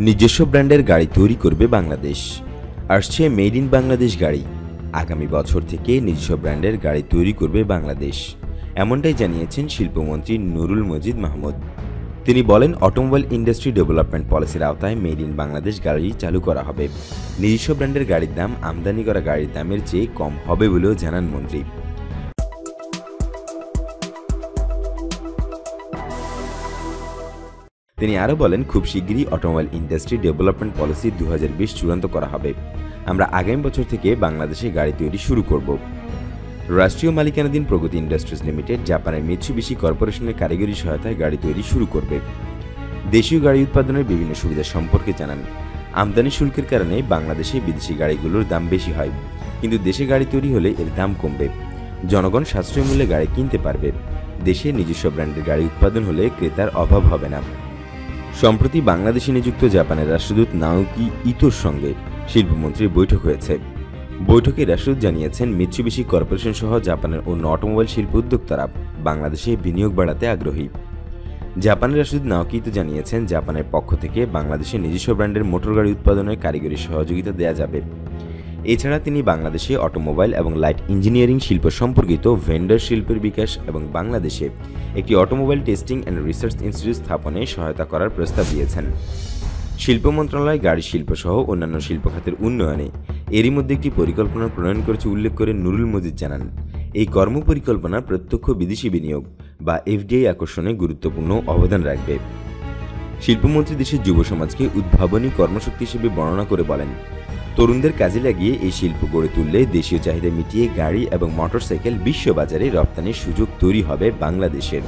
নিজস্ব ব্র্যান্ডের গাড়ি তৈরি করবে বাংলাদেশ। আসছে মেড ইন বাংলাদেশ গাড়ি। আগামী বছর থেকে নিজস্ব ব্র্যান্ডের গাড়ি তৈরি করবে বাংলাদেশ, এমনটাই জানিয়েছেন শিল্পমন্ত্রী নুরুল মজিদ মাহমুদ। তিনি বলেন, অটোমোবাইল ইন্ডাস্ট্রি ডেভেলপমেন্ট পলিসির আওতায় মেড ইন বাংলাদেশ গাড়ি চালু করা হবে। নিজস্ব ব্র্যান্ডের গাড়ির দাম আমদানি করা গাড়ির দামের চেয়ে কম হবে বলেও জানান মন্ত্রী। তিনি আরও বলেন, খুব শিগগিরই অটোমোবাইল ইন্ডাস্ট্রি ডেভেলপমেন্ট পলিসি 2020 চূড়ান্ত করা হবে। আমরা আগামী বছর থেকে বাংলাদেশে গাড়ি তৈরি শুরু করব। রাষ্ট্রীয় মালিকানাধীন প্রগতি ইন্ডাস্ট্রিজ লিমিটেড জাপানের মিৎসুবিশি কর্পোরেশনের কারিগরি সহায়তায় গাড়ি তৈরি শুরু করবে। দেশীয় গাড়ি উৎপাদনের বিভিন্ন সুবিধা সম্পর্কে জানান। আমদানি শুল্কের কারণে বাংলাদেশে বিদেশি গাড়িগুলোর দাম বেশি হয়, কিন্তু দেশে গাড়ি তৈরি হলে এর দাম কমবে। জনগণ সাশ্রয়ী মূল্যে গাড়ি কিনতে পারবে। দেশে নিজস্ব ব্র্যান্ডের গাড়ি উৎপাদন হলে ক্রেতার অভাব হবে না। সম্প্রতি বাংলাদেশে নিযুক্ত জাপানের রাষ্ট্রদূত নাওকি ইতোর সঙ্গে শিল্পমন্ত্রীর বৈঠক হয়েছে। বৈঠকে রাষ্ট্রদূত জানিয়েছেন, মিৎসুবিশি কর্পোরেশন সহ জাপানের অন্য অটোমোবাইল শিল্প উদ্যোক্তারা বাংলাদেশে বিনিয়োগ বাড়াতে আগ্রহী। জাপানের রাষ্ট্রদূত নাওকি ইতো জানিয়েছেন, জাপানের পক্ষ থেকে বাংলাদেশে নিজস্ব ব্র্যান্ডের মোটর গাড়ি উৎপাদনের কারিগরি সহযোগিতা দেওয়া যাবে। এছাড়া তিনি বাংলাদেশে অটোমোবাইল এবং লাইট ইঞ্জিনিয়ারিং শিল্প সম্পর্কিত ভেন্ডর শিল্পের বিকাশ এবং বাংলাদেশে একটি automobile testing and research institute স্থাপনে সহায়তা করার প্রস্তাব দিয়েছেন। শিল্প মন্ত্রণালয় গাড়ি শিল্প সহ অন্যান্য শিল্প খাতের উন্নয়নে এরই মধ্যে একটি পরিকল্পনা প্রণয়ন করেছে উল্লেখ করে নুরুল মজিদ জানান, এই কর্মপরিকল্পনা প্রত্যক্ষ বিদেশি বিনিয়োগ বা এফডিআই আকর্ষণে গুরুত্বপূর্ণ অবদান রাখবে। শিল্পমন্ত্রী দেশের যুব সমাজকে উদ্ভাবনী কর্মশক্তি হিসেবে বর্ণনা করে বলেন, তরুণদের কাজে লাগিয়ে এই শিল্প গড়ে তুললে দেশীয় চাহিদা মিটিয়ে গাড়ি এবং মোটরসাইকেল বিশ্ববাজারে রপ্তানির সুযোগ তৈরি হবে বাংলাদেশের।